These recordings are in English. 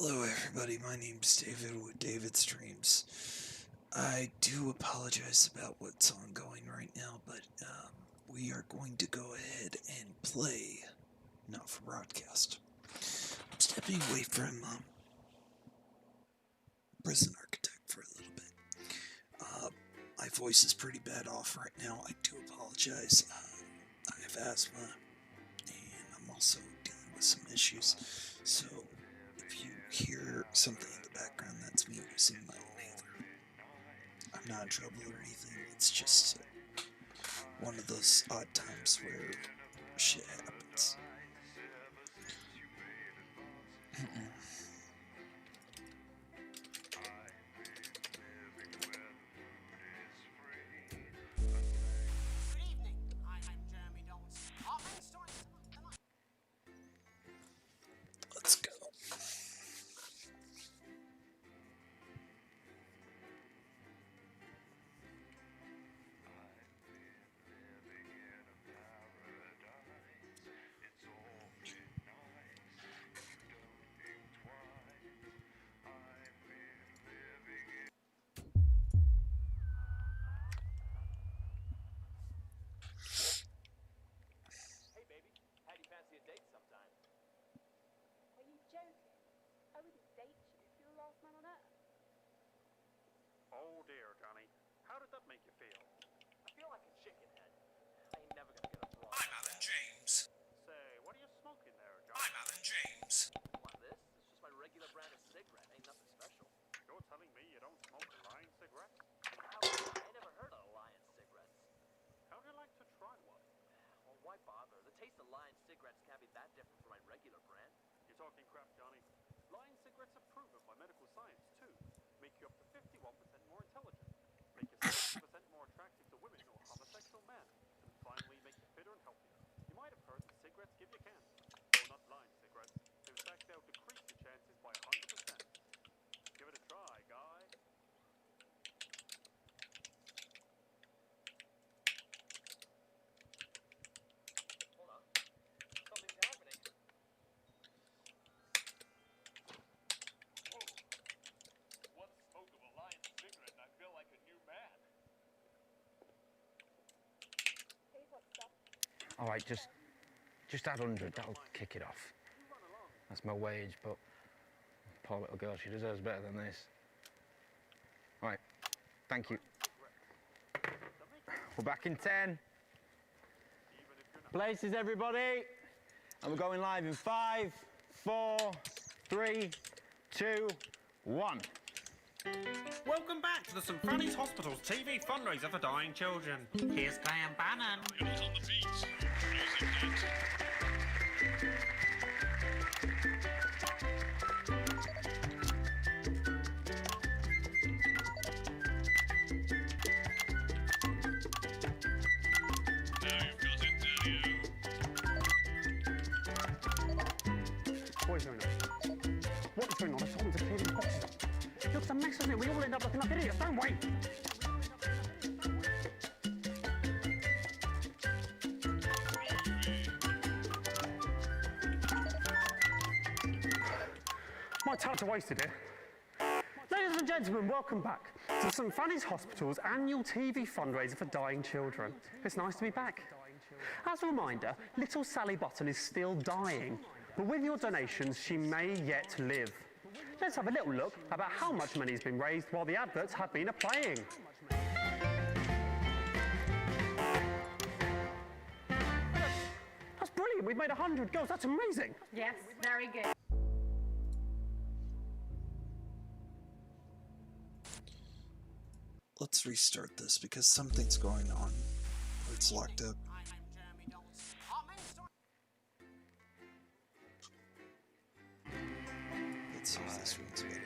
Hello everybody, my name's David with David Streams. I do apologize about what's ongoing right now, but we are going to go ahead and play, not for broadcast. I'm stepping away from Prison Architect for a little bit. My voice is pretty bad off right now, I do apologize. I have asthma, and I'm also dealing with some issues, so if you hear something in the background, that's me using my inhaler. I'm not in trouble or anything, it's just one of those odd times where shit happens. Let's go. Hey baby, how do you fancy a date sometime? Are you joking? I wouldn't date you if you were the last man on earth. Oh dear, Johnny. How did that make you feel? I feel like a chicken head. I ain't never gonna get a broad. I'm Alan James. Say, what are you smoking there, I'm Johnny? Alan James. What, this? It's just my regular brand of cigarette. Ain't nothing special. You're telling me you don't smoke Lion cigarettes? How would I? I never heard of Lion cigarettes. How'd you like to try one? Well, why bother? The taste of Lion cigarettes can't be that different from my regular brand. You're talking crap, Johnny. Lion cigarettes are proven by medical science, too. Make you up to 51% more intelligent. Make you 70% more attractive to women or homosexual men. And finally, make you fitter and healthier. You might have heard that cigarettes give you cancer. Though not Lion cigarettes. In fact, they'll decrease your chances by 100%. Give it a try, guy. Hold on. Something's happening. Whoa. One smoke of a Lion cigarette and I feel like a new man. Here's what's stuff. All right, just add 100. That'll kick it off. That's my wage, but poor little girl, she deserves better than this. All right, thank you. We're back in 10. Places, everybody. And we're going live in 5, 4, 3, 2, 1. Welcome back to the St Fanny's Hospital's TV fundraiser for dying children. Here's Graham Bannon. What is going on? What is going on? I told him to clear these boxes up. It looks a mess, doesn't it? We all end up looking like idiots, don't we? My talents are wasted here. Ladies and gentlemen, welcome back to St Fanny's Hospital's annual TV fundraiser for dying children. It's nice to be back. As a reminder, little Sally Button is still dying, but with your donations, she may yet live. Let's have a little look about how much money has been raised while the adverts have been playing. That's brilliant, we've made 100 girls, that's amazing. Yes, very good. Let's restart this because something's going on. It's locked up. Let's see if this one's better.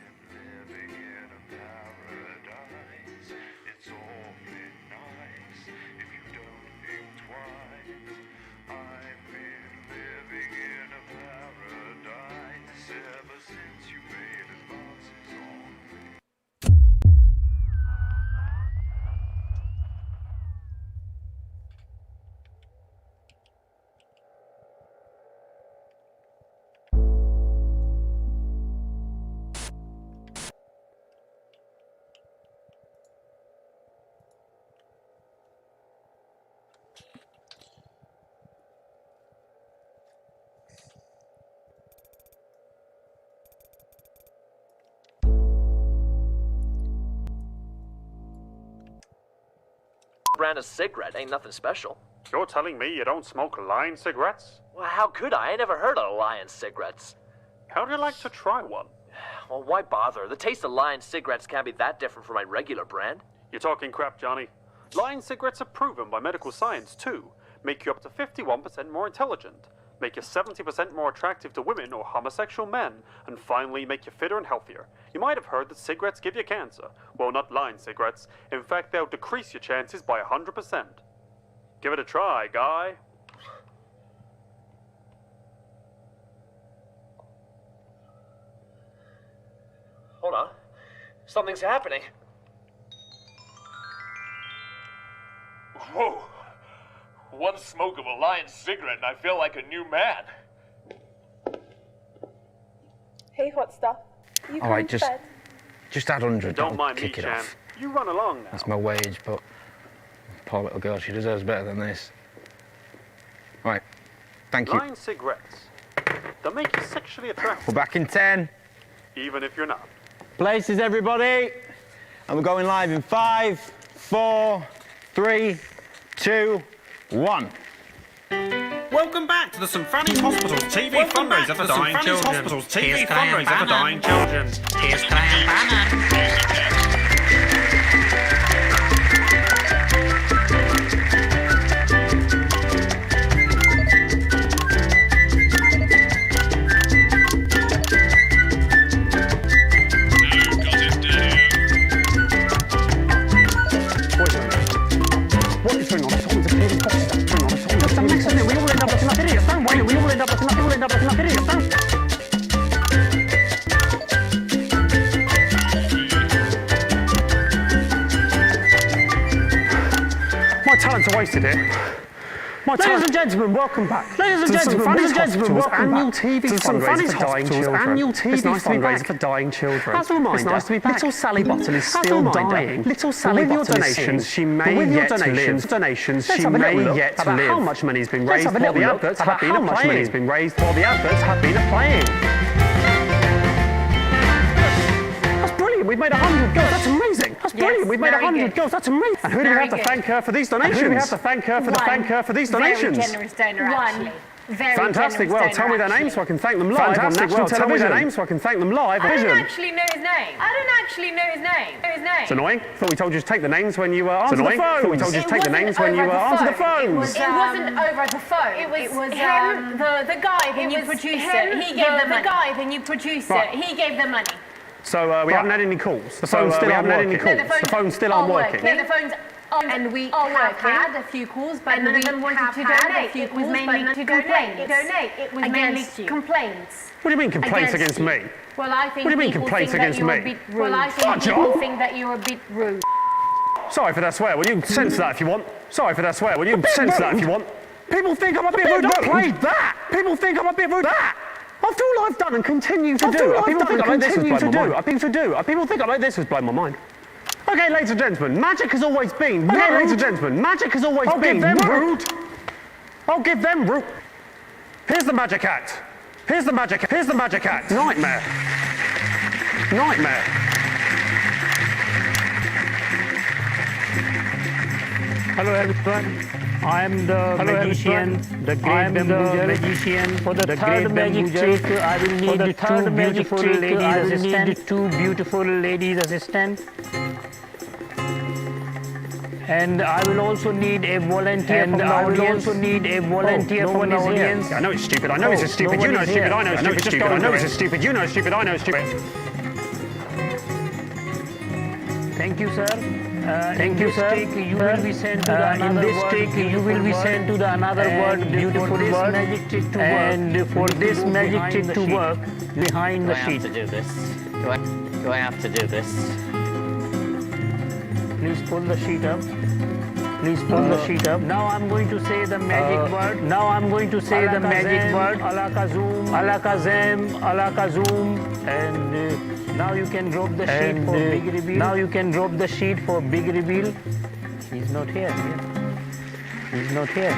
Brand of cigarette ain't nothing special. You're telling me you don't smoke Lion cigarettes? Well, how could I? I never heard of Lion cigarettes. How'd you like to try one? Well, why bother? The taste of Lion cigarettes can't be that different from my regular brand. You're talking crap, Johnny. Lion cigarettes are proven by medical science, too. Make you up to 51% more intelligent. Make you 70% more attractive to women or homosexual men. And finally, make you fitter and healthier. You might have heard that cigarettes give you cancer. Well, not Lion cigarettes. In fact, they'll decrease your chances by 100%. Give it a try, guy. Hold on. Something's happening. Whoa! One smoke of a Lion cigarette and I feel like a new man. Hey, hot stuff. You All right, going to bed? just add 100. Don't That'll mind me, kick it Chan. off. You run along now. That's my wage, but poor little girl, she deserves better than this. Right, thank you. Lion cigarettes. They'll make you sexually attractive, We're back in 10. even if you're not. Places, everybody. And we're going live in 5, 4, 3, 2, 1. Welcome back to the St. Fanny's Hospital's TV fundraiser for dying children. Hospital's TV fundraiser for dying children. Here's Graham Bannon. What is going on? It's always a clear box. What's going on? It's always a mix, isn't it? We all end up looking like idiots, don't we? We all end up looking like idiots, don't we? My talents are wasted here. Ladies and gentlemen, welcome back. Ladies and gentlemen, welcome back. Annual TV fundraiser for dying children. Annual TV fundraiser for dying children. As a reminder, it's nice to be back. Little Sally Button is still dying. Little Sally Button is donations, she may yet live. She may yet live. How much money has been raised while the adverts have been playing? How much money has been raised while the adverts have been playing? That's brilliant. We've made 100 girls. That's amazing. That's brilliant. We've made 100 girls. That's amazing. And who do we have to thank her for these donations? Who do we have to thank her for these donations? Very generous donor, actually. Very Fantastic. Well, tell me their names so I can thank them live. Fantastic. Well, tell me their names so I can thank them live. I don't actually know his name. It's annoying. Thought we told you to take the names when you answer the phone. Thought we told you to take the names when you answer the phones. It wasn't over the phone. It was him, the guy, the new producer. He gave them money. The guy, the new producer. He gave them money. So we haven't had any calls. The phones still aren't working. The phones still aren't working. No, the phones and we have had a few calls, but none of them wanted to donate. It was mainly to complaints. It was mainly complaints. What do you mean complaints against me? Well, I think what do you mean complaints against me? Well, I think people think that you're a bit rude. Sorry for that swear. Will you censor that if you want? Sorry for that swear. Will you censor that if you want? People think I'm a bit rude. Don't play that. People think I'm a bit rude. That. After all I've done and continue to do, people think I'm like this has blown my mind. People think I'm like this has blown my mind. Okay, ladies and gentlemen, magic has always been. Okay, ladies and gentlemen, magic has always been. Rude. I'll give them root. Here's the magic act. Here's the magic act. Nightmare. Hello everyone. I am the magician, the great magician. For the third magic trick, I will need two beautiful ladies assistant. And I will also need a volunteer from the audience. From the audience. I know it's stupid. I know it's stupid. You know it's stupid. I know it's stupid. I know it's stupid. You know it's stupid. I know it's stupid. Thank you, sir. Thank you, sir. You will be sent to the in this trick, you will be sent to the another word, beautiful word. And for this magic trick to work, behind the sheet. Do I have to do this? Do I have to do this? Please pull the sheet up. Please pull the sheet up. Now I'm going to say the magic word. Now I'm going to say the magic word. Alakazam, Alakazam, Alakazam. And now you can drop the sheet for big reveal. Now you can drop the sheet for big reveal. He's not here. He's not here.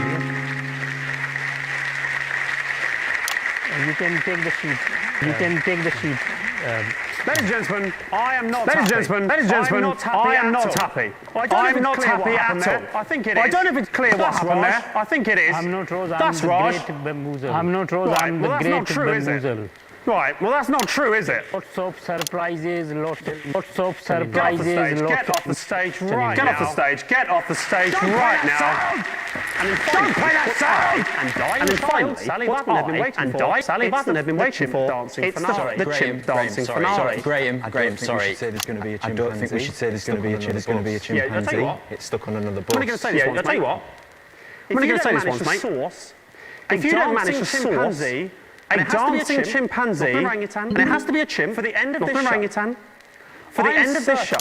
You can take the sheet. You can take the sheet. Ladies and gentlemen, I am not happy. I am not happy. I'm not happy at all. I think it is. I don't know if it's clear what happened there. I think it is. I'm not Rose. That's I'm the Raj. great bamboozle. I'm not Rose. I'm the great bamboozle. Right, well that's not true, is it? Lots of surprises, lots of surprises. Get off the stage right now. Get off the stage. Get off the stage right now. Don't play that song! And then finally, Sally Button had been waiting for. Sally Button had been waiting for. It's the chimp dancing finale. Graham, sorry. I don't think we should say there's going to be a chimpanzee. Yeah, I'll tell you what. It's stuck on another bus. I'm only going to say this once, mate. I'll tell you what. I'm only going to say this once, mate. If you don't manage to source a dancing chimpanzee, and it has to be a chimp for the end of this show. Orangutan. For the end of this show.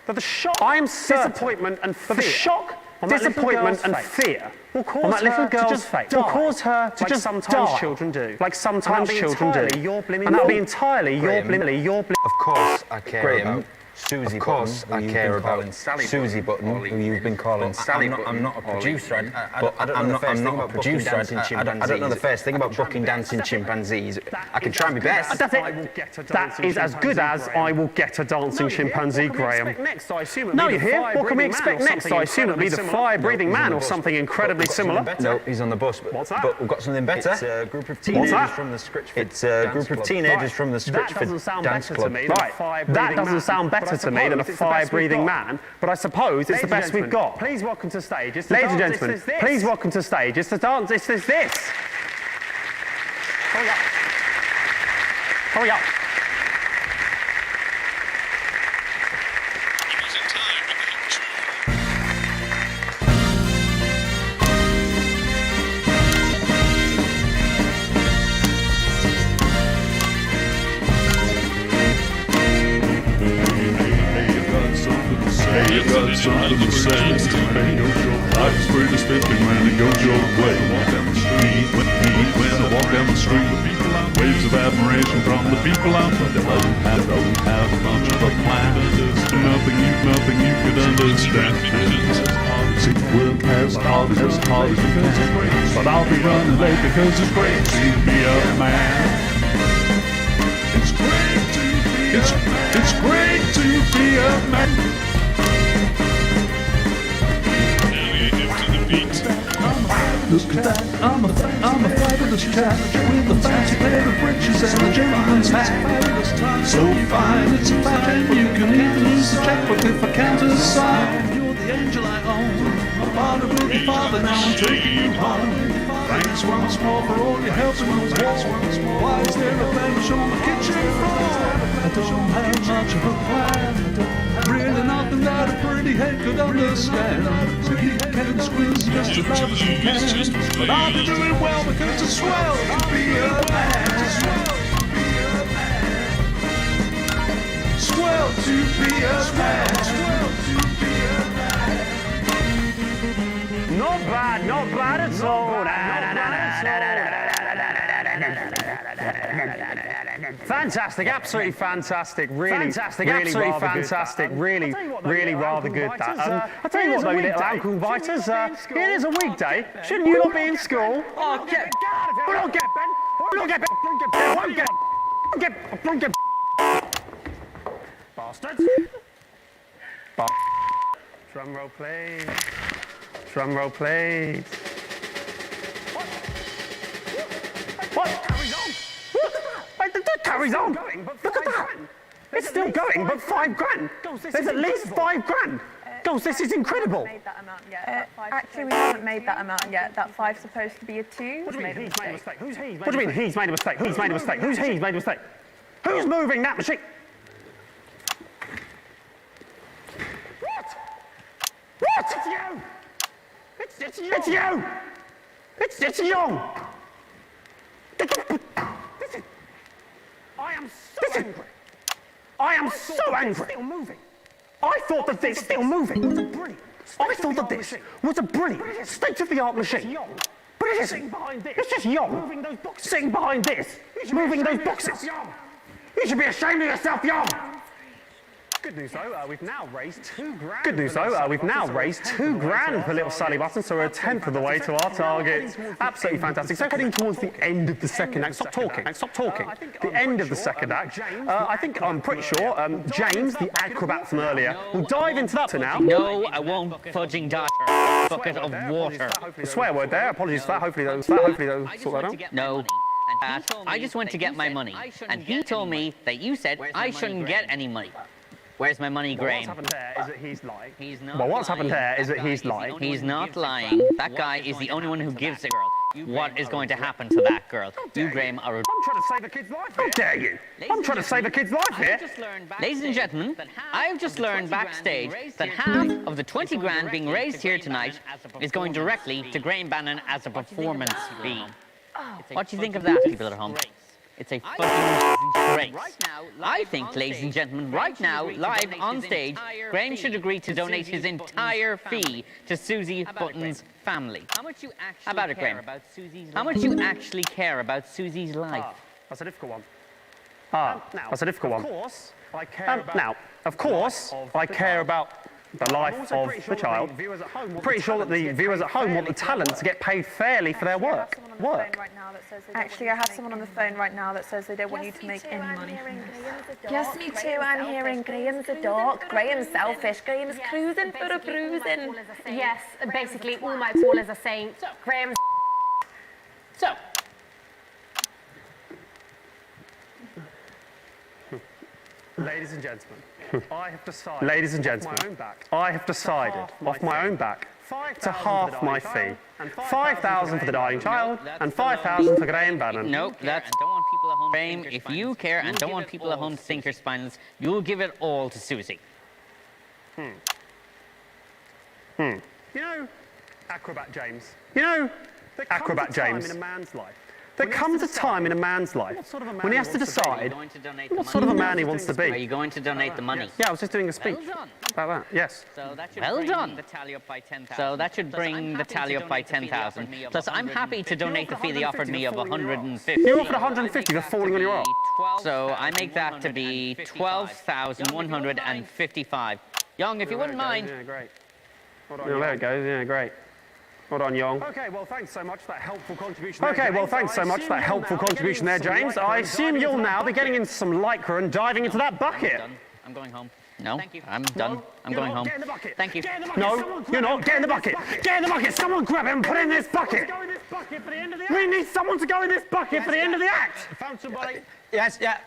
For the shock, I am disappointment and fear. For the shock, disappointment and fear will cause that little girl's face. Will cause her to just sometimes children do. Like sometimes children do. And that'll be entirely your blimey. Of course I care about Susie Button. Of course I care about Susie Button, who you've been calling Sally Button. I'm not a producer. I don't know the first thing about booking dancing chimpanzees. I can try my best. That's it. That is as good as I will get a dancing chimpanzee, Graham. No, you hear? What can we expect next? I assume it'll be the fire-breathing man or something incredibly similar. No, he's on the bus. What's that? But we've got something better. It's a group of teenagers from the Scritchford Dance Club. Right, that doesn't sound better to me than a fire-breathing man, but I suppose it's the best we've got. Please welcome to stage. Ladies and gentlemen, please welcome to stage. It's the dance. It's this. Hurry up. Hurry up. You got something to say. Life's pretty spiffy, man, it goes your way. When I walk down the street, waves of admiration from the people out there. Don't have much of a plan. Nothing you could understand. See, we'll as hard as you can. But I'll be running late because it's great to be a man. It's great to be a man. It's great to be a man. Look at that, I'm a fabulous cat with the fancy pair of breeches and a gentleman's hat. So fine, it's a fact, you can even lose the checkbook if I can't decide. You're the angel I own, I'm part of your father, now I'm taking you home. Thanks once more for all your help in the war. Why is there a bench on the kitchen floor? I don't have much of a plan. Really nothing that a pretty head could understand. So you can squeeze just as loud as you can. But I'll be doing well because it's swell to be a man. Swell to be a man. Not bad at all. Fantastic, absolutely fantastic, really rather good. That. I tell you what, though, you little ankle biters, it is a weekday. Shouldn't you not be in school? Oh, get out of here! Bastards! Drum roll, please. Drum roll, please. What? Carries on. It carries on. Look at that. It's still going, but £5 grand. There's at least £5 grand. Goals, this is incredible. Actually, we haven't made that amount yet. That 5's supposed to be a 2. What do you mean he's made a mistake? What do you mean he's made a mistake? Who's made a mistake? Who's made a mistake? Who's moving that machine? What? It's you! It's you! It's you! I am so angry. I am so angry. Still moving. I thought that this still moving. I thought that this was a brilliant state-of-the-art machine. But it isn't. It's just Young sitting behind this, moving those boxes. You should be ashamed of yourself, Young. Good news though, we've now raised £2,000. Good news though, we've now raised £2,000 for little Sally Button, so we're a tenth of the way to our target. Absolutely fantastic. So heading towards the end of the second act. Stop talking. Stop talking. The end of the second act. I'm pretty sure James, the acrobat from earlier, will dive into that now. No, I won't. Fudging daughter. Bucket of water. A swear word there. Apologies for that. Hopefully they'll sort that out. No. I just went to get my money, and he told me that you said I shouldn't get any money. Where's my money, Graham? What's happened there is that he's lying. He's not. Well, what's happened there is that he's lying. He's not lying. That guy is the only one who gives a girl. What is going to happen to that girl? You, Graham, are a... I'm trying to save a kid's life here. How dare you? I'm trying to save a kid's life here. Ladies and gentlemen, I've just learned backstage that half of the 20 grand being raised here tonight is going directly to Graham Bannon as a performance fee. What do you think of that, people at home? It's a fucking race. I think, ladies and gentlemen, right now, live on stage, Graham should agree to donate his entire fee to Susie Button's family. How about it, Graham? How much you actually care about Susie's life? That's a difficult one. That's a difficult one. Of course, I care about the life of the child. Pretty sure that the viewers at home want the talent to get paid fairly for their work. Actually, I have someone on the phone right now that says they don't want you to make any money from this. Yes, me too. I'm hearing Graham's a dog. Graham's selfish. Graham's cruising for a bruising. Yes, basically all my callers are saying Graham's. So. Ladies and gentlemen, I have decided. Ladies and gentlemen, I have decided off my own back to half my fee. 5,000 for the dying child and 5,000 for Graham Bannon. No, that's... Don't want people at home. Graham, if you care and don't want people at home to think you're spineless, you'll give it all to Susie. You know, Acrobat James. You know, Acrobat James. In a man's life. There comes a time in a man's life when he has to decide what sort of a man he wants to be. Are you going to donate the money? Yeah, I was just doing a speech about that. Yes. Well done. So that should bring the tally up by 10,000. Plus, I'm happy to donate the fee they offered me of 150. You offered 150 for falling on your arse. So I make that to be 12,155. Young, if you wouldn't mind. Yeah, great. There it goes. Yeah, great. Hold on, Young. Okay, well, thanks so much for that helpful contribution there, James. I assume you'll now be getting into some lycra and diving into that bucket. I'm going home. No, I'm done. I'm going home. Get in the bucket. Thank you. No, you're not. Get in the bucket. Get in the bucket. Someone grab it and put it in this bucket. We need someone to go in this bucket for the end of the act. Found somebody. Yes, yeah.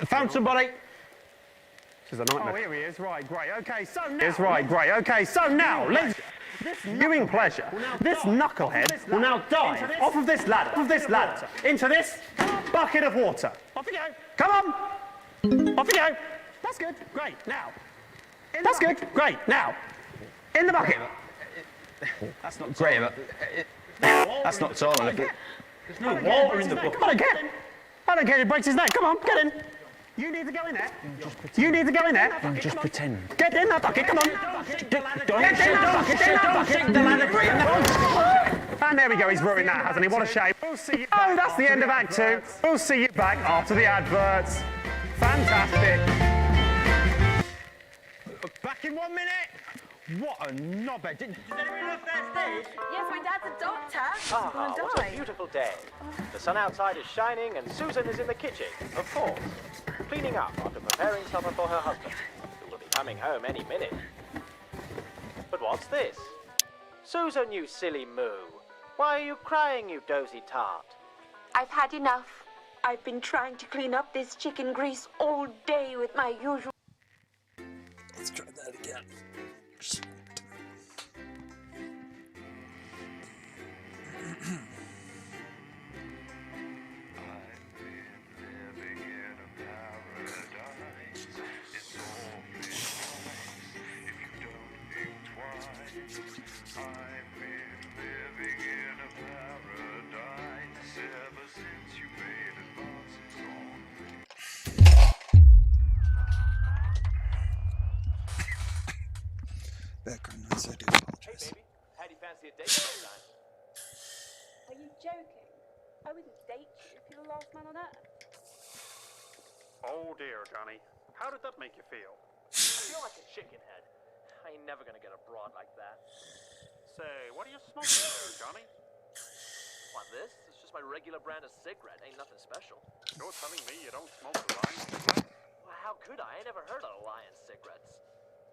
Found somebody. This is a nightmare. Oh, here he is. Right, great. Okay, so now. Let's... This viewing pleasure, this knucklehead will now dive off of this ladder, into this bucket of water. Off you go. Come on. Off you go. That's good. Great. Now. That's good. Great. Now. In the bucket. That's not great. That's not tall enough. There's no water in the bucket. Come on, get in. I don't care if he breaks his neck. Come on, get in. You need to go in there. You need to go in there. Just pretend. Get in that bucket, come on. And there we go, he's ruined that, hasn't he? What a shame. Oh, that's the end of Act 2. We'll see you back after the adverts. Fantastic. Back in 1 minute. What a knobhead. Did anyone know first stage? Yes, my dad's a doctor. Ah, what a beautiful day. The sun outside is shining and Susan is in the kitchen, of course, cleaning up after preparing supper for her husband, who will be coming home any minute. But what's this? Susan, you silly moo. Why are you crying, you dozy tart? I've had enough. I've been trying to clean up this chicken grease all day with my usual... Let's try that again. Background noise, I do apologize. Hey, baby. How do you fancy a date sometime? Are you joking? I wouldn't date you if you're the last man on earth. Oh dear, Johnny. How did that make you feel? feel like a chicken head. I ain't never gonna get a broad like that. Say, what are you smoking, Johnny? What, this? It's just my regular brand of cigarette. Ain't nothing special. You're telling me you don't smoke the Lion cigarette? Well, how could I? I never heard of Lion cigarettes.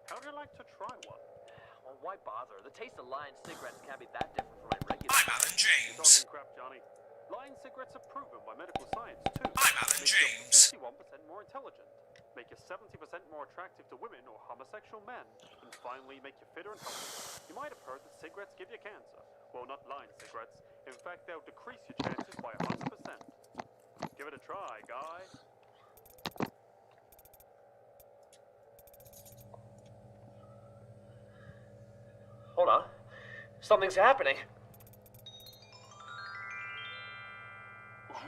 How'd you like to try one? Well, why bother? The taste of Lion cigarettes can't be that different from my regular. I'm Alan You're James. talking crap, Johnny. Lion cigarettes are proven by medical science, too. I'm Alan Make James. you 51% more intelligent. Make you 70% more attractive to women or homosexual men. And finally, make you fitter and healthier. You might have heard that cigarettes give you cancer. Well, not Lion cigarettes. In fact, they'll decrease your chances by 100%. Give it a try, guy. Hold on. Something's happening.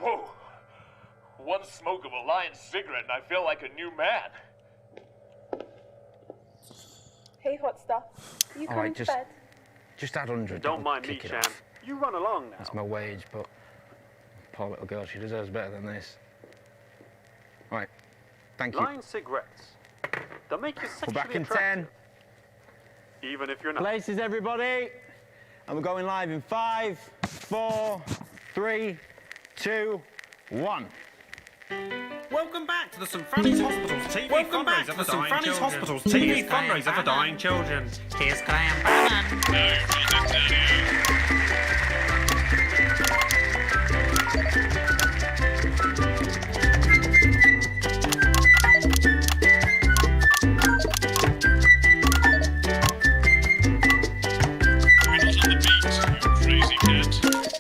Whoa. One smoke of a Lion cigarette and I feel like a new man. Hey, hot stuff. You All right, just add 100. Don't mind me, kick it Chan. off. You run along now. That's my wage, but poor little girl, she deserves better than this. Right, thank you. Lion cigarettes. They'll make you sexually We're back in attractive. 10. Even if you're not. Places, everybody. And we're going live in 5, 4, 3, 2, 1. Welcome back to the St Fanny's Hospital's TV fundraiser for St Fanny's Hospital's TV fundraiser for dying children. Here's Graham Bannon.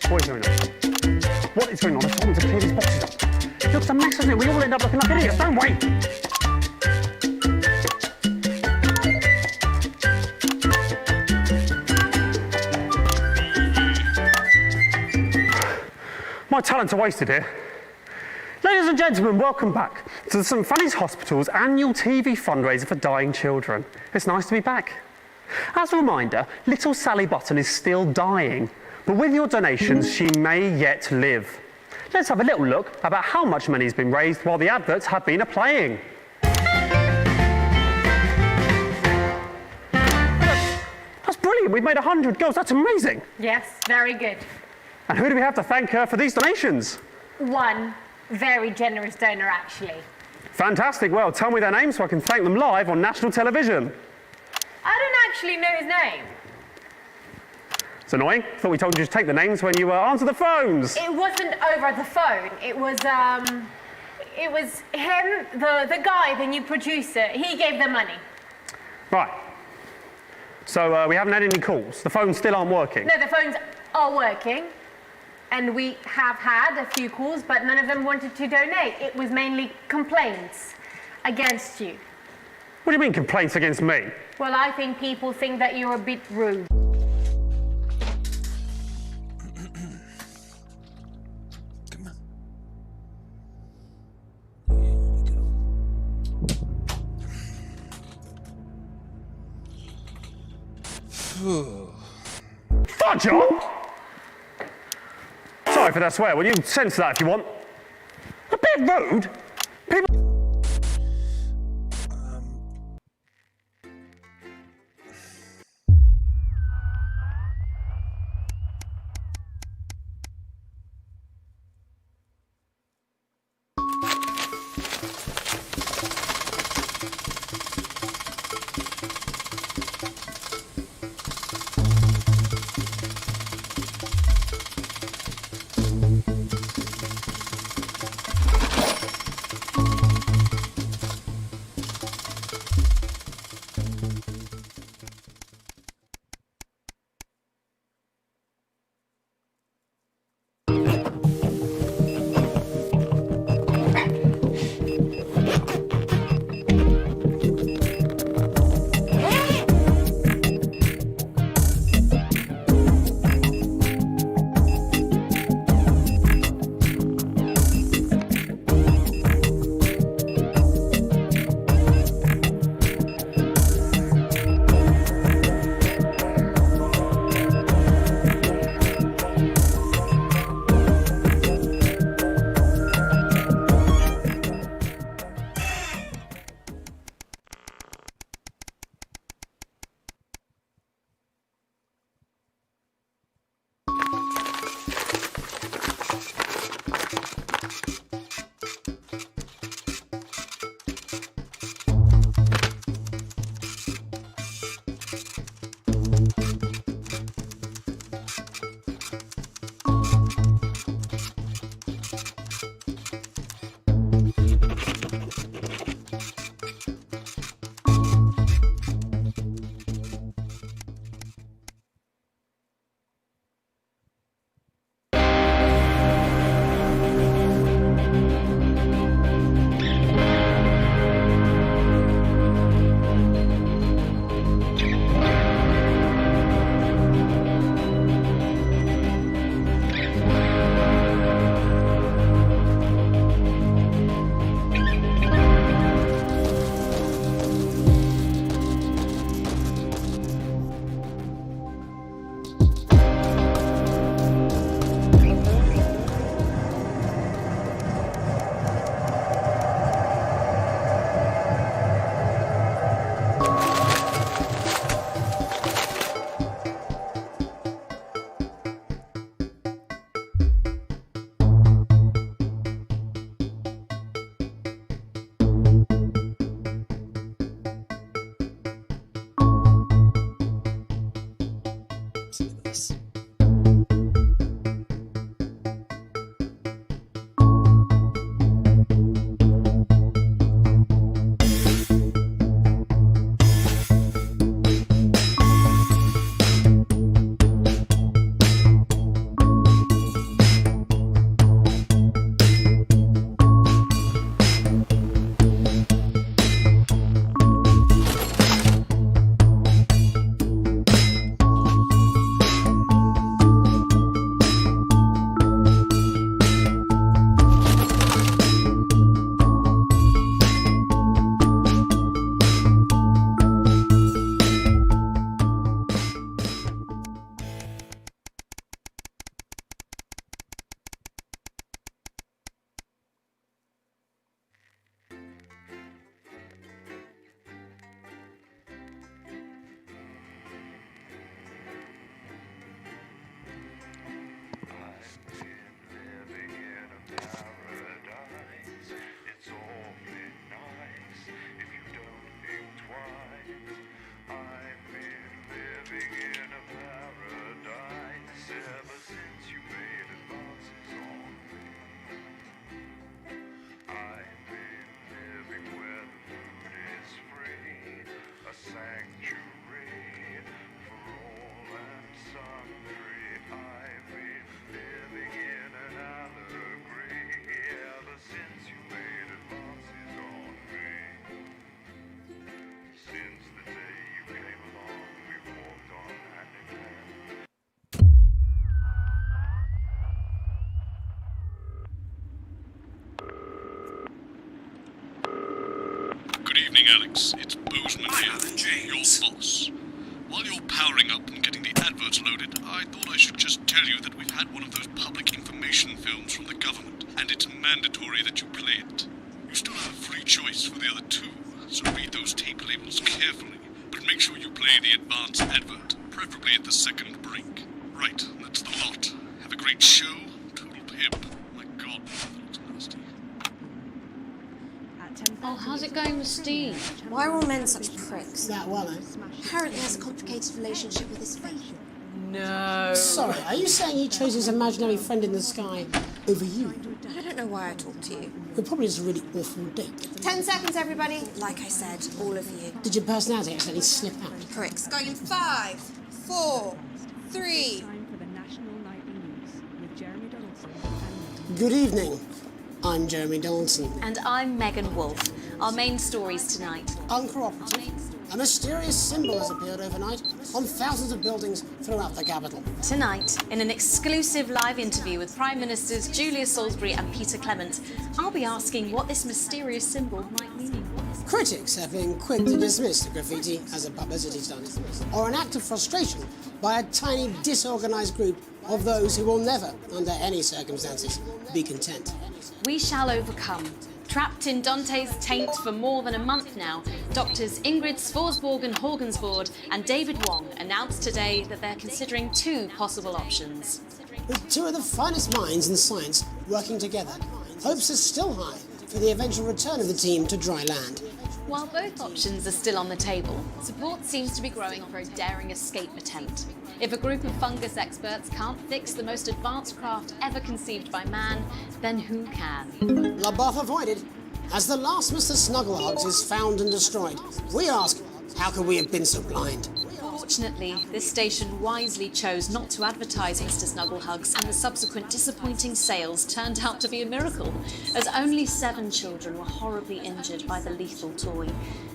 What is going on? What is going on? I told them to clear these boxes up. It looks a mess, doesn't it? We all end up looking like idiots, don't we? My talents are wasted here. Ladies and gentlemen, welcome back to the St Fanny's Hospital's annual TV fundraiser for dying children. It's nice to be back. As a reminder, little Sally Button is still dying, but with your donations, she may yet live. Let's have a little look about how much money has been raised while the adverts have been playing. That's brilliant. We've made 100 girls. That's amazing. Yes, very good. And who do we have to thank for these donations? One very generous donor, actually. Fantastic. Well, tell me their names so I can thank them live on national television. I don't actually know his name. It's annoying. Thought we told you to take the names when you answer the phones. It wasn't over the phone. It was him, the guy, the new producer. He gave the money. Right. So we haven't had any calls. The phones still aren't working. No, the phones are working. And we have had a few calls, but none of them wanted to donate. It was mainly complaints against you. What do you mean complaints against me? Well, I think people think that you're a bit rude. Come on. Here we go. Fudge on! Sorry for that swear. Well, you can censor that if you want. A bit rude. People. evening, Alex. It's Bozeman here, your boss. While you're powering up and getting the adverts loaded, I thought I should just tell you that we've had one of those public information films from the government, and it's mandatory that you play it. You still have free choice for the other two, so read those tape labels carefully, but make sure you play the advance advert, preferably at the second break. Right, that's the lot. Have a great show. Total pimp. My God, that looks nasty. Oh, how's it going with Steve? Why are all men such pricks? That well, eh? Apparently has a complicated relationship with his faith. No. Sorry, are you saying he chose his imaginary friend in the sky over you? I don't know why I talked to you. You're probably just a really awful dick. 10 seconds, everybody. Like I said, all of you. Did your personality accidentally slip out? Pricks. Going in 5, 4, 3. Good evening. I'm Jeremy Donaldson. And I'm Megan Wolfe. Our main stories tonight. Uncooperative. A mysterious symbol has appeared overnight on thousands of buildings throughout the capital. Tonight, in an exclusive live interview with Prime Ministers Julia Salisbury and Peter Clement, I'll be asking what this mysterious symbol might mean. Critics have been quick to dismiss the graffiti as a publicity stunt, or an act of frustration by a tiny, disorganised group of those who will never, under any circumstances, be content. We shall overcome. Trapped in Dante's taint for more than a month now, doctors Ingrid Svorsborg-Horgensvoord and David Wong announced today that they're considering 2 possible options. With 2 of the finest minds in science working together, hopes are still high for the eventual return of the team to dry land. While both options are still on the table, support seems to be growing for a daring escape attempt. If a group of fungus experts can't fix the most advanced craft ever conceived by man, then who can? LaBeouf avoided. As the last Mr. Snugglehugs is found and destroyed, we ask, how could we have been so blind? Fortunately, this station wisely chose not to advertise Mr. Snugglehugs, and the subsequent disappointing sales turned out to be a miracle, as only 7 children were horribly injured by the lethal toy.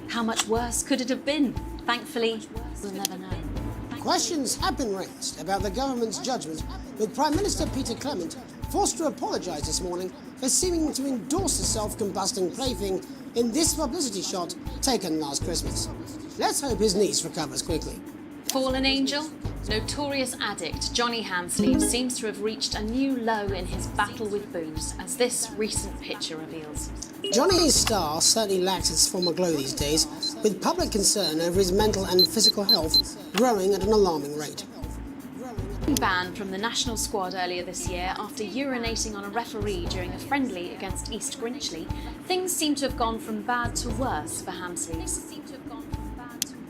How much worse could it have been? Thankfully, we'll never know. Questions have been raised about the government's judgment, with Prime Minister Peter Clement forced to apologise this morning for seeming to endorse the self-combusting plaything in this publicity shot taken last Christmas. Let's hope his niece recovers quickly. Fallen angel? Notorious addict Johnny Hansleeve seems to have reached a new low in his battle with booze, as this recent picture reveals. Johnny's star certainly lacks its former glow these days, with public concern over his mental and physical health growing at an alarming rate. Banned from the national squad earlier this year after urinating on a referee during a friendly against East Grinchley, things seem to have gone from bad to worse for Hansleeves.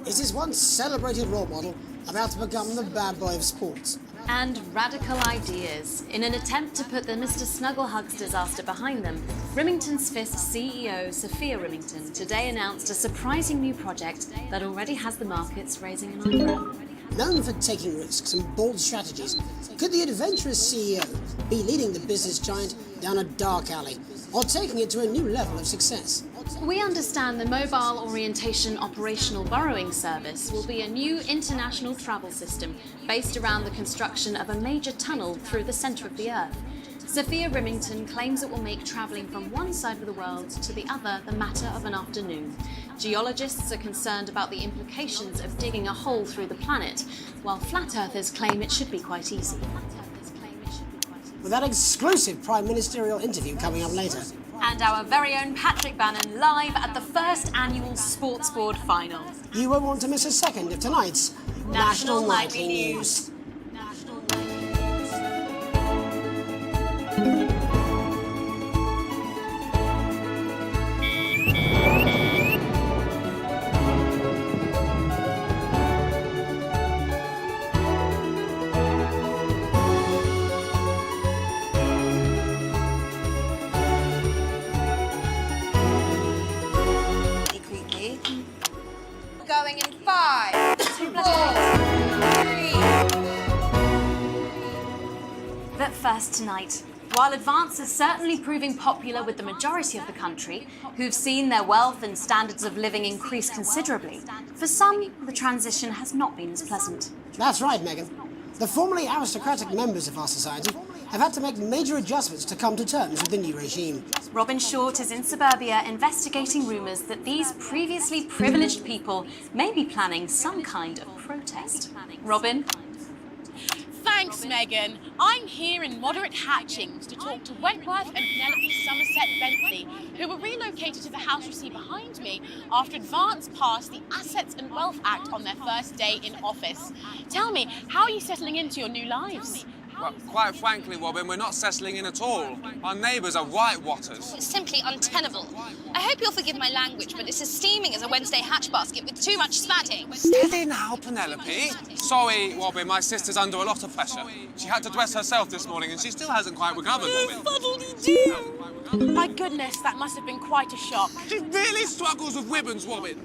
Is his once celebrated role model about to become the bad boy of sports? And radical ideas. In an attempt to put the Mr. Snugglehugs disaster behind them, Remington's Fist CEO Sophia Remington today announced a surprising new project that already has the markets raising an eyebrow. Known for taking risks and bold strategies, could the adventurous CEO be leading the business giant down a dark alley, or taking it to a new level of success? We understand the Mobile Orientation Operational Burrowing Service will be a new international travel system based around the construction of a major tunnel through the centre of the Earth. Sophia Remington claims it will make travelling from one side of the world to the other the matter of an afternoon. Geologists are concerned about the implications of digging a hole through the planet, while flat earthers claim it should be quite easy. With that exclusive Prime Ministerial interview coming up later. And our very own Patrick Bannon live at the first annual Sports Board final. You won't want to miss a second of tonight's National Nightly News. Going in 5, 4, 3. But first tonight, while Advance is certainly proving popular with the majority of the country, who've seen their wealth and standards of living increase considerably, for some, the transition has not been as pleasant. That's right, Megan. The formerly aristocratic members of our society have had to make major adjustments to come to terms with the new regime. Robin Short is in suburbia investigating rumours that these previously privileged people may be planning some kind of protest. Robin? Thanks, Megan. I'm here in Moderate Hatchings to talk to Wentworth and Penelope Somerset Bentley, who were relocated to the house you see behind me after Advance passed the Assets and Wealth Act on their first day in office. Tell me, how are you settling into your new lives? Well, quite frankly, Robin, we're not settling in at all. Our neighbours are whitewatters. It's simply untenable. I hope you'll forgive my language, but it's as steaming as a Wednesday hatch basket with too much spatting. Steady now, Penelope. Sorry, Robin, my sister's under a lot of pressure. She had to dress herself this morning and she still hasn't quite recovered, Robin. My goodness, that must have been quite a shock. She really struggles with ribbons, Robin.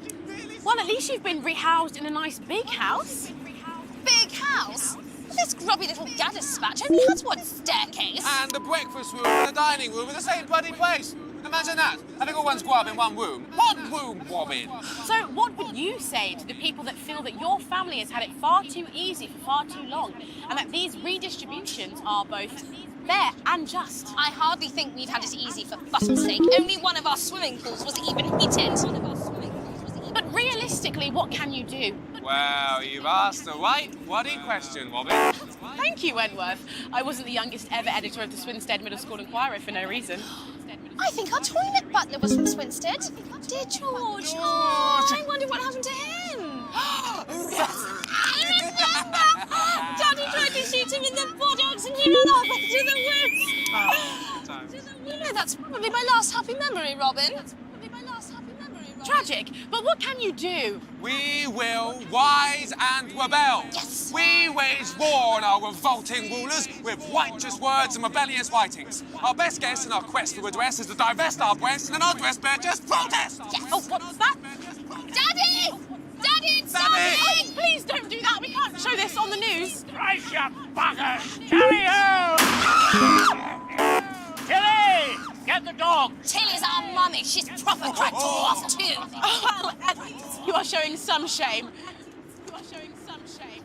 Well, at least you've been rehoused in a nice big house. Big house? This grubby little gaddis spatch only has one staircase. And the breakfast room and the dining room in the same bloody place. Imagine that, having all one's grub in one room. One room, Robin. So what would you say to the people that feel that your family has had it far too easy for far too long, and that these redistributions are both fair and just? I hardly think we've had it easy for fuss's sake. Only one of our swimming pools was even heated. But realistically, what can you do? Well, you've asked the right bloody question, Robin. Thank you, Wentworth. I wasn't the youngest ever editor of the Swinstead Middle School Inquirer for no reason. I think our toilet butler was from Swinstead. Dear George. Oh, I wonder what happened to him. I remember! Daddy tried to shoot him in the buttocks and he ran off into the woods. You know, that's probably my last happy memory, Robin. Tragic, but what can you do? We will rise and rebel. Yes. We wage war on our revolting rulers with righteous words and rebellious writings. Our best guess in our quest for redress is to divest our breasts and our dress bear just protest. Yes. Oh, what's that? Daddy! Daddy, it's Daddy! something! Oh, please don't do that. We can't show this on the news. Rise, you buggers! Tilly ho! Tilly! Get the dog! Tilly's our mummy. She's proper cracked off too. Well, at least you are showing some shame. You are showing some shame.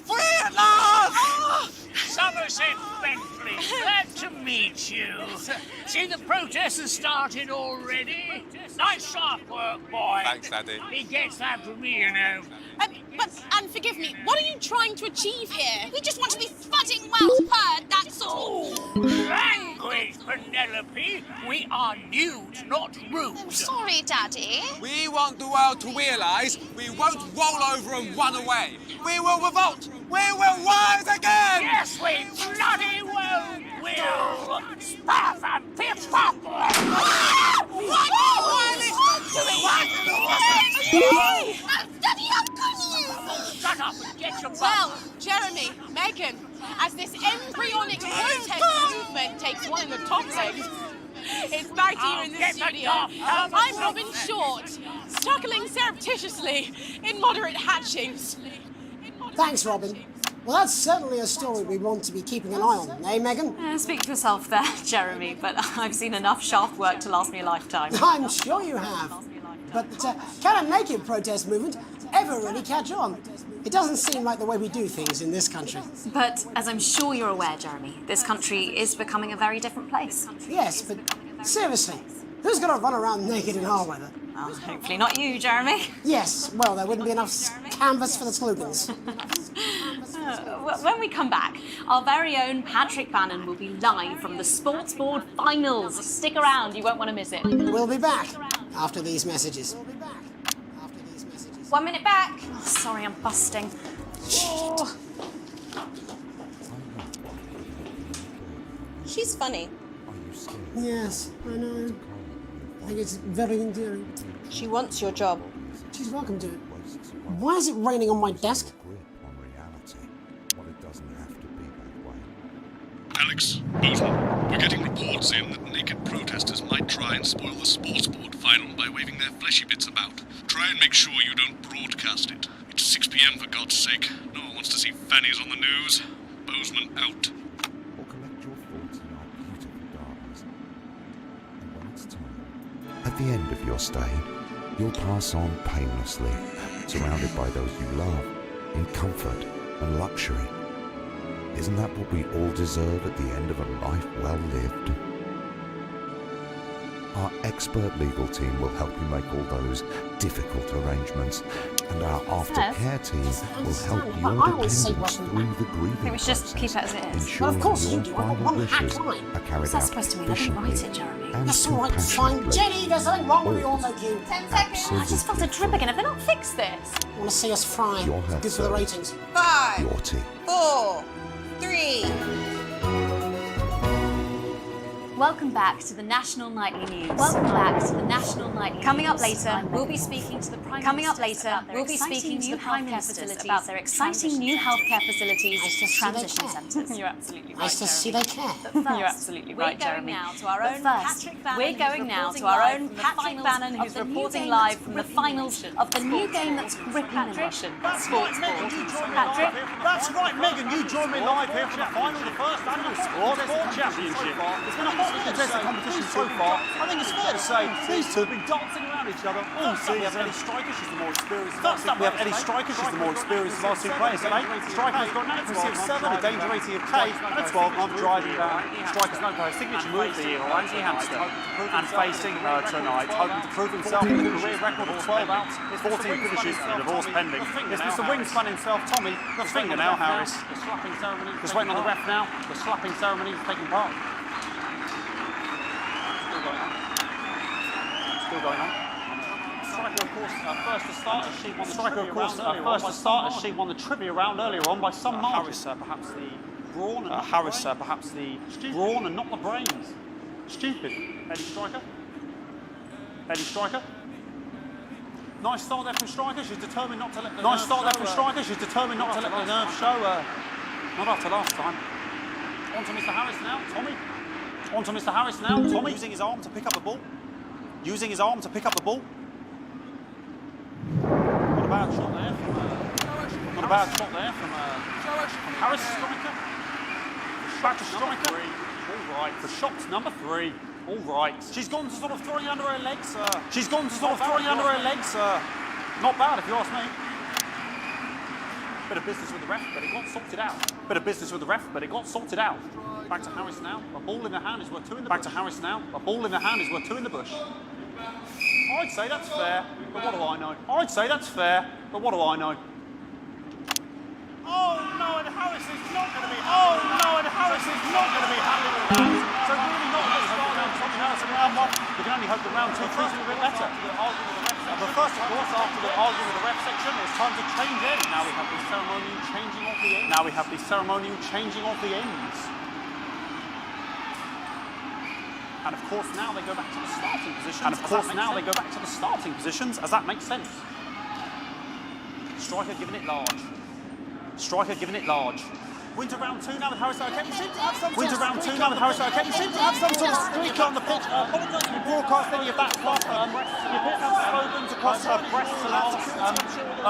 Free at last! Oh! Somerset Bentley, glad to meet you. See, the protest has started already. Nice sharp work, boy. Thanks, Daddy. He gets that from me, you know. And forgive me, what are you trying to achieve here? We just want to be thudding well heard, that's all. Language, Penelope. We are nude, not rude. I'm sorry, Daddy. We want the world to realise we won't roll over and run away. We will revolt. We will rise again. Yes, we bloody well will. Stuff and piff pop. What? Daddy, how could you? Shut up and get your butt. Well, Jeremy, Megan, as this embryonic protest movement takes one in the top legs, it's back to you in the studio. I'm Robin Short, struggling surreptitiously in Moderate Hatchings. Thanks, Robin. Well, that's certainly a story we want to be keeping an eye on, eh, Megan? Speak for yourself there, Jeremy, but I've seen enough shaft work to last me a lifetime. I'm sure you have. But can a naked protest movement ever really catch on? It doesn't seem like the way we do things in this country. But as I'm sure you're aware, Jeremy, this country is becoming a very different place. Yes, but seriously, who's going to run around naked in our weather? Well, hopefully not you, Jeremy. Yes, well, there wouldn't be enough canvas for the slogans. When we come back, our very own Patrick Bannon will be live from the Sports Board Finals. Stick around, you won't want to miss it. We'll be back after these messages. 1 minute back. Oh, sorry, I'm busting. Oh. She's funny. Yes, I know. I think it's very endearing. She wants your job. She's welcome to it. Why is it raining on my desk? Alex, Bozeman, we're getting reports in that naked protesters might try and spoil the Sports Board final by waving their fleshy bits about. Try and make sure you don't broadcast it. It's 6 p.m. for God's sake. No one wants to see fannies on the news. Bozeman out. At the end of your stay, you'll pass on painlessly, surrounded by those you love, in comfort and luxury. Isn't that what we all deserve at the end of a life well lived? Our expert legal team will help you make all those difficult arrangements, and our aftercare team will help your dependents through the grieving we should just keep it as it is. ensuring your final wishes are carried out efficiently and That's all right, fine. Jenny, there's something wrong with the auto cue. 10 seconds. I just felt a drip again. Have they not fixed this? I want to see us fry. Your head Good for the ratings. 5, your tea. 4, 3. Welcome back to the National Nightly News. Welcome back to the National Nightly News. Coming up later, we'll be speaking to the Prime Minister about their exciting new healthcare facilities and transition centres. You're absolutely right, Nice to see they care. You're absolutely right, Jeremy. We're going now to our own Patrick Bannon, who's reporting live from the finals of the new game that's gripping the nation. Sports Ball. Patrick? That's right, Megan. You join me live here for the final of the first annual Sport Championship. It's been a hotly contested competition so far. I think it's fair to say these two have been dancing around each other all season. We have Ellie Striker, she's the more experienced. First up, we have Ellie Striker, she's the more experienced of our two players today. Striker's got an accuracy of 7, a danger rating of K, and a 12-month driving ban. Striker's known for her signature move, the Orange Hamster, and facing her tonight, hoping to prove himself with a career record of 12 outs, 14 finishes, and a divorce pending. It's Mr. Wingspan himself, Tommy, the finger now, Harris. Just waiting on the ref now. The slapping ceremony is taking part. Still going on. Striker, of course, first to start as she won the trivia round earlier on. First to start as she won the trivia round earlier on by some margin. Harris, perhaps the brawn, and perhaps the brawn and not the brains. Stupid. Eddie Striker. Eddie Striker. Nice start there from Striker. She's determined not to let the nerves show. Not after last time. On to Mr. Harris now. Tommy. On to Mr. Harris now. Tommy using his arm to pick up the ball. Not a bad shot there from Harris. Striker. Back to Striker. All right. For shot number 3. All right. She's gone to sort of throwing under her legs. Not bad if you ask me. Bit of business with the ref, but it got sorted out. Back to Harris now. A ball in the hand is worth 2 in the bush. I'd say that's fair, but what do I know? Oh no, and Harris is not going to be happy with that. So really not good start now for Tommy Harris in round 1. We can only hope that round 2 treats him a bit better. But first, of course, after the argument with the ref section, it's time to change ends. Now we have the ceremonial changing of the ends. And of course, now they go back to the starting positions. As that makes sense. Striker giving it large. Winter round 2 now with Harris okay. We seem to have some sort of streak on the pitch. Apologize for broadcast any of that fluff. You appear to have slogans across breasts and arms.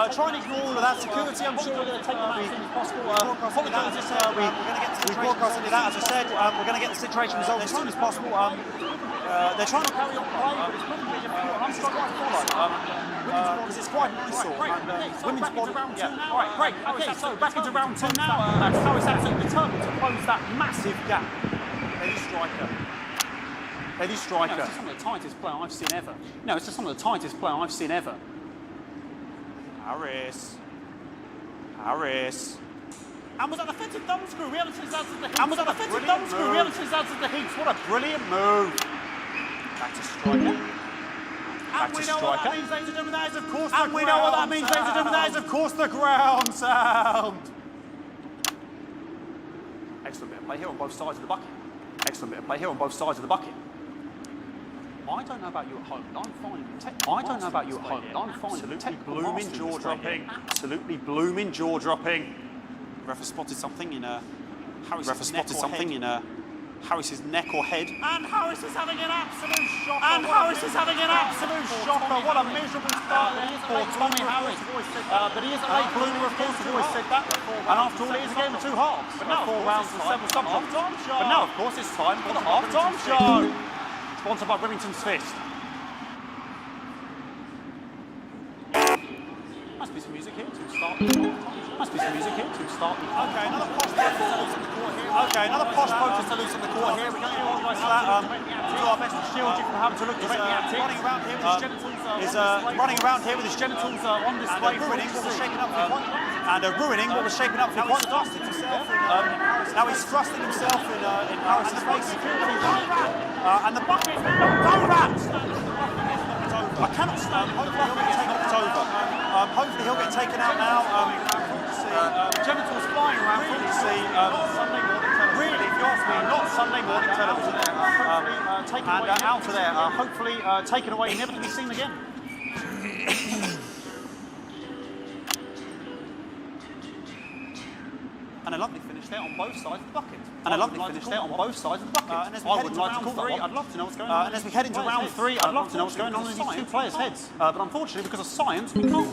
Try and ignore all of that. Security, I'm sure we're going to take them out as soon as possible. Apologize if we broadcast any of that. As I said, we're going to get the situation resolved as soon as possible. They're trying to carry on play, but it's probably difficult. I'm just trying to follow. Because it's quite nice. Women's body. Right, great. Okay, so back into round 2 now. Harris absolutely determined to close that massive gap. Eddie Striker. No, it's just some of the tightest play I've seen ever. Harris. And was that offensive thumb screw? We haven't seen that since the heats. What a brilliant move. Back to Striker. And we know what that means, ladies and gentlemen. That is, of course, the ground sound. Excellent bit of play here on both sides of the bucket. I don't know about you at home, but I'm finding technical absolutely blooming jaw-dropping. Ref has spotted something in Harris's neck or head. And Harris is having an absolute shocker. What a miserable start there for Tommy Harris. But he is a late bloomer, of course, we've always said that. And after all, it is a game of 2 halves. But now, 4 rounds and 7 subjects. But now, of course, it's time for the half-time show. Sponsored by Remington's Fist. Must be some music here to start. Okay, another posh Okay, another posh protester loose on the court here. We're going to apologise for that. Do our best to shield you from having to look directly at it. Running around here with his genitals on display, ruining what was shaping up to be quite now he's thrusting himself in Harris's face. And the bucket, go Rams! I cannot stand. Hopefully he'll get taken out now. Genitals flying around. Sunday morning television. Really, if you ask me, not Sunday morning television. And out of there. Hopefully taken away, never to be seen again. And a lovely finish there on both sides of the bucket. I would like to call that. I'd love to know what's going on. And as we head into round 3, I'd love to know what's going on in these two players' heads. But unfortunately, because of science, we can't.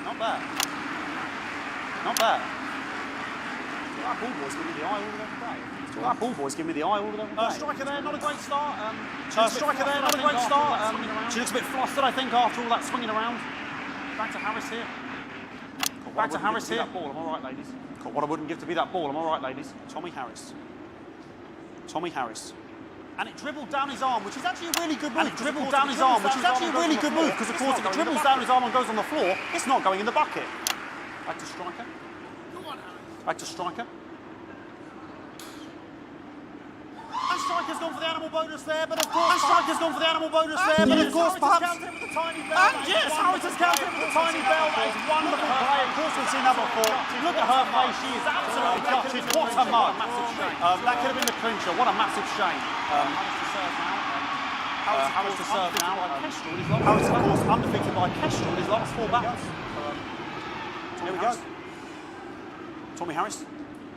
Not bad. Not bad. That ball boy's giving me the eye all the way. That ball boy's giving me the eye all the way. Striker there, not a great start. Striker there, not a great start. She looks a bit flustered, I think, after all that swinging around. Back to Harris here. Back to Harris here. Ball, I'm all right, ladies. What I wouldn't give to be that ball, I'm all right, ladies. Tommy Harris. Tommy Harris. And it dribbled down his arm, which is actually a really good move. Because of course, if it dribbles down his arm and goes on the floor, it's not going in the bucket. Back to striker. Back to striker. And striker's gone for the animal bonus there, but of course, perhaps. And yes, Harris has counted with a tiny bell. That is wonderful play. Of course, we've seen that before. Look at her face. She is absolutely gutted. What a mug. That could have been the clincher. What a massive shame. Harris to serve now. Harris, of course, undefeated by Kestrel in his last 4 battles. Here we go. Tommy Harris.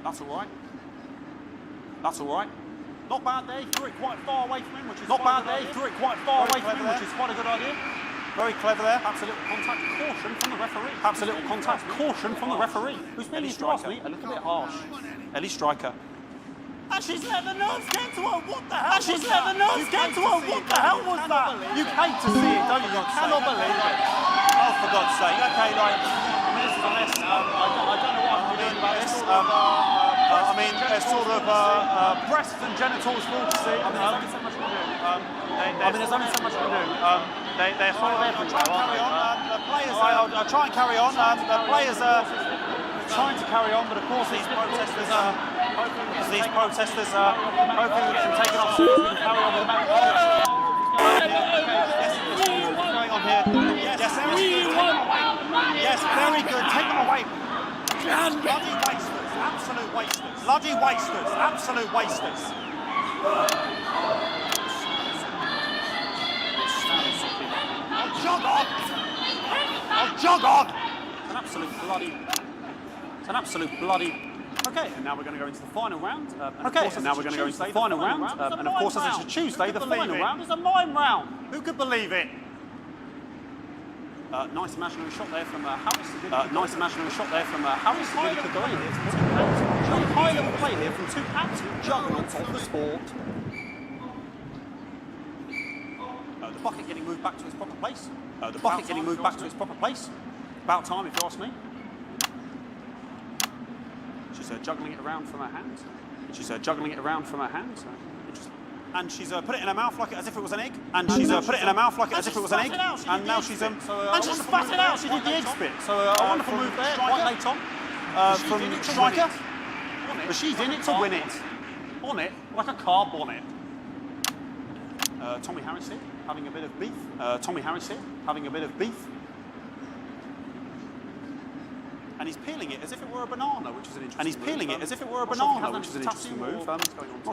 That's all right. That's all right. Not bad there. He threw it quite far away from him, which is quite a good idea. Very clever there. Perhaps a little contact caution from the referee. Who's been, if you ask me, a little bit harsh. Ellie Striker. And she's let the nerves get to her. What the hell was that? You hate to see it, don't you? You cannot believe it. Oh, for God's sake. Okay, like, I mean, this is a mess. I don't know what I'm doing about this. I mean, there's sort of breasts and genitals for all to see. I mean, there's only so much to do. They're sort of everywhere, aren't they? The players, I'll try and carry on. The players are trying to carry on, but of course these protesters hoping we can take it off so we can carry on with the match. What's going on here? Yes, very good. Take them away. Bloody wasters, absolute wasters. Bloody wasters, absolute wasters. Jog on! An absolute bloody. Okay, and now we're going to go into the final round. And of course, as it's a Tuesday, the final round is a mime round. Who could believe it? Nice imaginary shot there from Harris. Really could believe it. High level play here from 2 absolute juggernauts of the sport. The bucket getting moved back to its proper place. About time, if you ask me. She's juggling it around from her hand. And she's put it in her mouth as if it was an egg. And now she's spat it out. She did the egg spit. So a wonderful move there, quite late on from Striker. But she's in it to win it. On it like a car bonnet. Tommy Harris here, having a bit of beef. And he's peeling it as if it were a banana, which is an interesting move. Not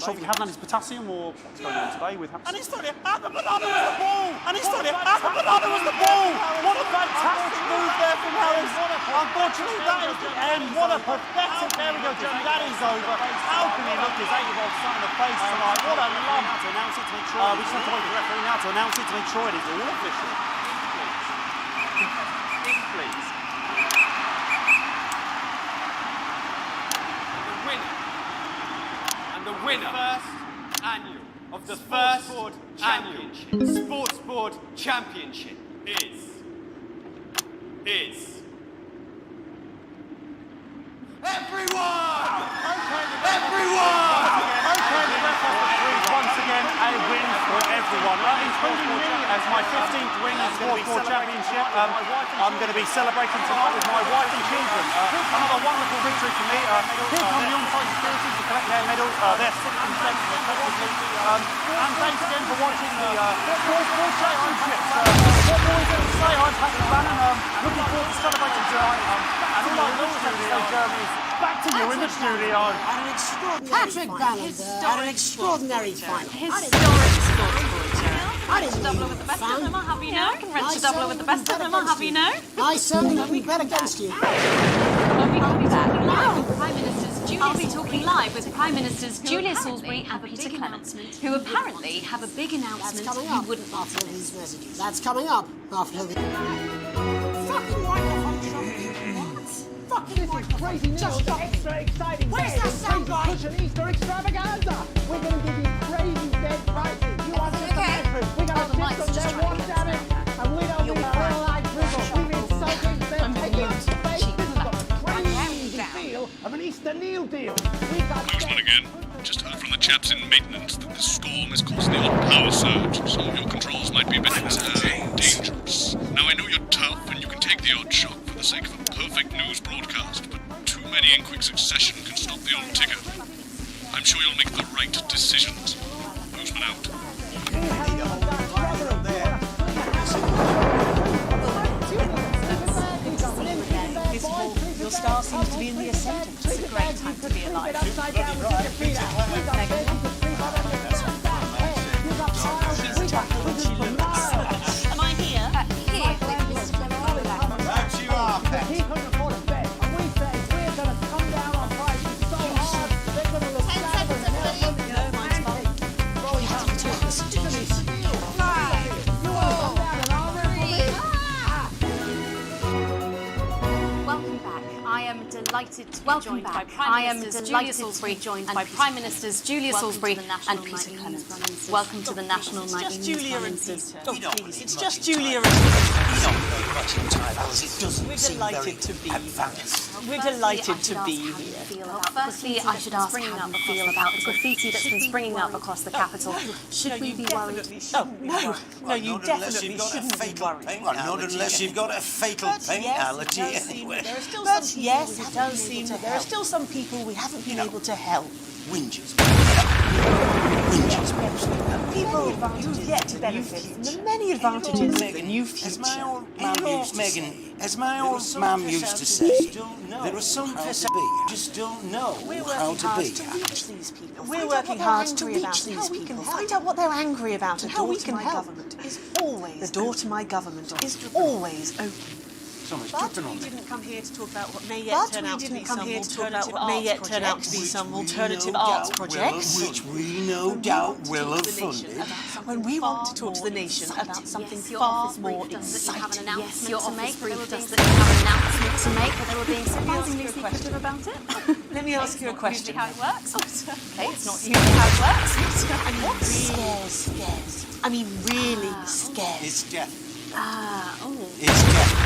sure if he hasn't had his potassium or what's going on today with him. And he's thought it, the banana was the ball! What a fantastic move there from Harris. Unfortunately, that is the end. What a pathetic, there we go, Jeremy, that is over. How can he look his 8-year-old son in the face tonight? What a lump. To announce it to make sure. We just have to wait for the referee now to announce it to make sure it is all official. Please. The winner of the first annual Sports Board Championship is Once again, a win for everyone, including me as my 15th win in the World War Championship. I'm going to be celebrating tonight with my wife and children. Another wonderful victory for me. Here come the on-site security to collect their medals. They're 6th and 7th respectively. And thanks again for watching the World Championships. What more is there to say? I'm Patrick Bannon. Looking forward to celebrating tonight. And all I will say, Jeremy, back to you in the studio. Patrick Bannon had an extraordinary final. Historic score. I didn't double with the best of them, I'll have you know. I can wrench a double with the best of them, I'll have you know. I certainly wouldn't bet against you. I'll be talking live with Prime Ministers Julia Salisbury and Peter Clement, who apparently have a big announcement you wouldn't want to these messages. That's coming up after the... Fucking microphone show. What? Fucking microphone. Crazy news. Extra exciting. Where's that sound guy? Push an Easter extravaganza. We're going to give you crazy bed prices. You want to mattress. We're going to sit some there, wash down it, and we don't need pearl-eyed drizzle. We've been soaking bed, taking up space. This is the crazy feel of an Easter Neil deal. Postman again. Just heard from the chaps in maintenance that this storm is causing the odd power surge. Some of your controls might be a bit dangerous. Now I know you're tough and you can take the odd shock for the sake of a perfect news broadcast, but too many in quick succession can stop the old ticker. I'm sure you'll make the right decisions. Postman out. Your star seems to be in the ascendant. It's a great time to be alive. Am I here? Here. Perhaps you are, Pet. He couldn't afford a bed. And we say we're going to come down on prices so hard, they're going to look down on it. No, mine's fine. Well, you have to talk this to me. 5, 4, 3. Welcome back. I am delighted to be joined by Prime Ministers Julia Salisbury and Prime Ministers Julia Salisbury and Peter Clement. Welcome to the National Night Just News, Julia Prime and Ministers. Peter. Oh, please, it's just Julia and We're delighted to be here. We're delighted to be here. Firstly, I should ask how you feel about the graffiti that's been springing up across the capital. Should we be worried? No, you definitely shouldn't be worried. Well, not unless you've got a fatal fatality anyway. But yes, it does seem that there are still some people we haven't been able to help. Whingers. People who yet to benefit from the many advantages of the new future. As my old mum used to say, there are some people who just don't know how to be. We're working hard to reach these people. Find out what they're angry about and how we can help. The door to my government is always open. But we didn't come here to talk about what may yet turn out to be some alternative arts projects. Which we no doubt will have funded. When we want to talk to the nation about something far more exciting. Yes, your office brief does that you have an announcement to make, but they were being surprisingly secretive about it. Let me ask you a question. How it works? Okay, it's not usually how it works. And what scares? I mean, really scares. It's death. It's death.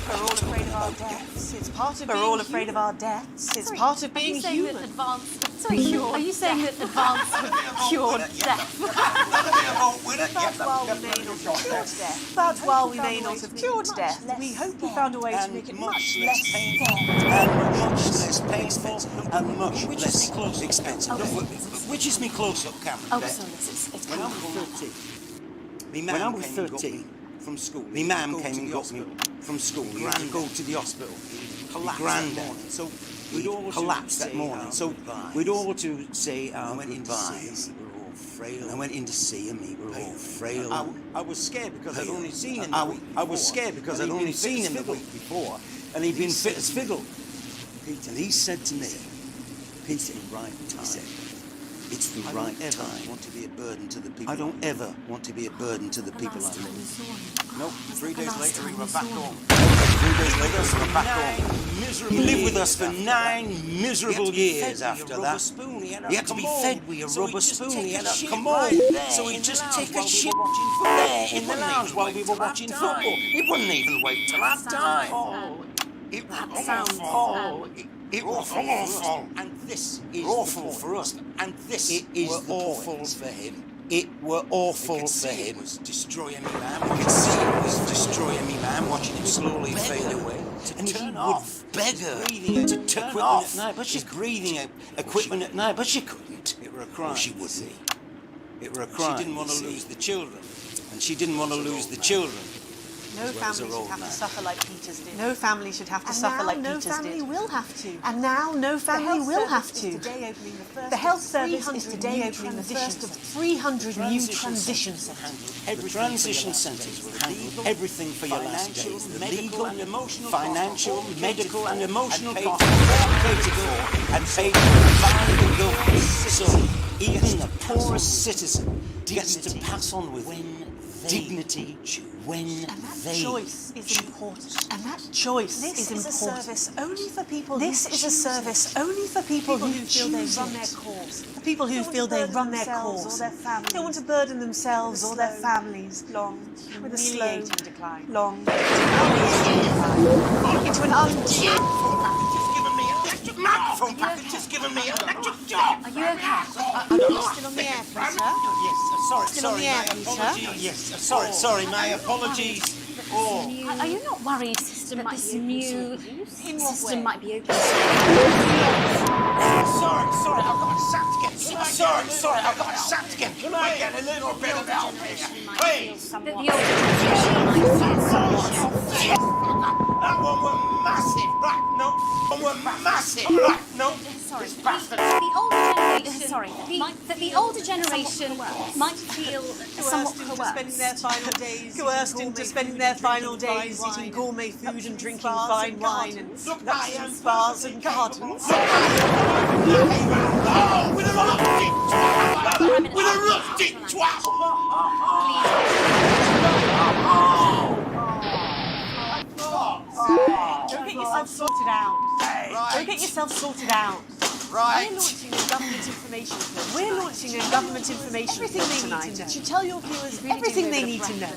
We're all afraid of our deaths. It's part of We're all afraid of our deaths. It's part of being human. Are you saying that advance have cured death? But while we may not have cured death, we hope we found a way to make it much less painful. And much less painful and much less expensive. Which is me close-up camera? Oh, sorry, it's When I was 13, from school, my mum came and got me from school. We had to go to the hospital. Grandad. So we'd all collapsed that morning. So we'd all to say our goodbyes. And I went in to see him. We were all frail. I was scared because I'd only seen him. I was scared because I'd only seen him the week before, and he'd been fit as fiddle. Peter, and he said to me, Peter, right time. He said, it's the right time. Want to be a burden to the people. I don't ever want to be a burden to the people I love. Nope. 3 days later, we were back home. 3 days later, we were back home. He lived with us for 9 miserable years after that. He had to be fed with a rubber spoon. He had a commode. So he'd just take a shit there in the lounge while we were watching football. He wouldn't even wait till half time. It was awful. And this is awful for us. And this is awful for him. It were awful for him. It was destroying me, man. I could see it was destroying me, man. Watching him slowly fade away. And he would beg her to turn off. At night, but she's breathing equipment at night, but she couldn't. It were a crime. She wouldn't. It were a crime. She didn't want to lose the children. And she didn't want to lose the children. No family should have to suffer like Peters did. No family should have to suffer like Peters did. No family will have to. And now no family will have to. The health service is today opening the first of 300 new transition centres. The transition centres will handle everything for your last days. The legal and emotional, financial, medical and emotional costs paid to go and paid by the government. So even the poorest citizen gets to pass on with dignity when they choice is important. And that choice is important. This is a service only for people who feel they run their cause. The people who feel they run their cause. They don't want to burden themselves or their families with a slow decline. Into an microphone packet just given me an electric shock. Are you okay? I'm still on the air, Peter. Yes, sorry. Still on the air, Peter. Yes, sorry, my apologies. Are you not worried this new system might be open? Sorry, I've got sacked again. Sorry, I've got sacked again. Can I get a little bit of help here, please? That one was massive, right? No, one was massive, right? No. Sorry, the older generation might feel somewhat coerced into spending their final days eating gourmet food and drinking fine wine and nuts and spas and gardens. With a rustic twat! Go get yourself sorted out. Go get yourself sorted out. Right. We're launching a government information quiz. Everything they need to know. You tell your viewers everything they need to know.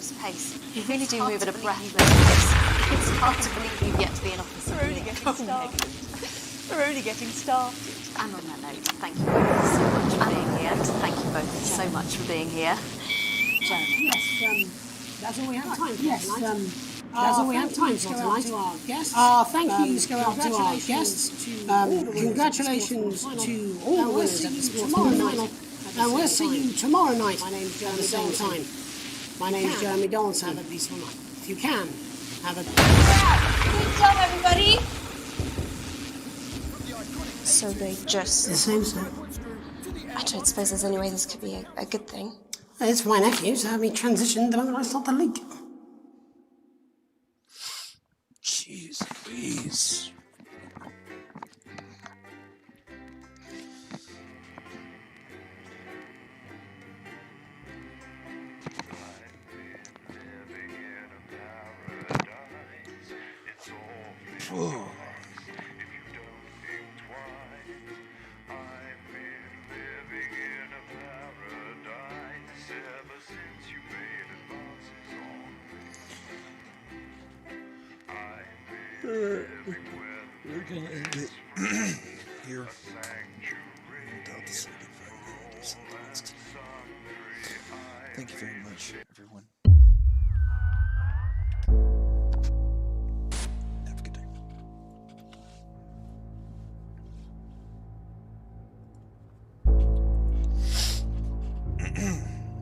You really do move at a breathless pace. It's hard to believe you've yet to be an officer. We're only getting started. We're only getting started. And on that note, thank you both so much for being here. Thank you both so much for being here. Yes, that's all we have time for tonight. That's all we have time for tonight. Thank yous go out to our guests. Congratulations to all the winners at the sports final. And we'll see you tomorrow night at the same time. My name's Jeremy Donaldson. Have a peaceful night. If you can, have a... Good job, everybody! So they just... The same, sir. I don't suppose there's any way this could be a good thing. It's for my nephew, so we transitioned the moment I start the leak. Jeez, please. Oh. We're gonna end it here. Thank you very much, everyone.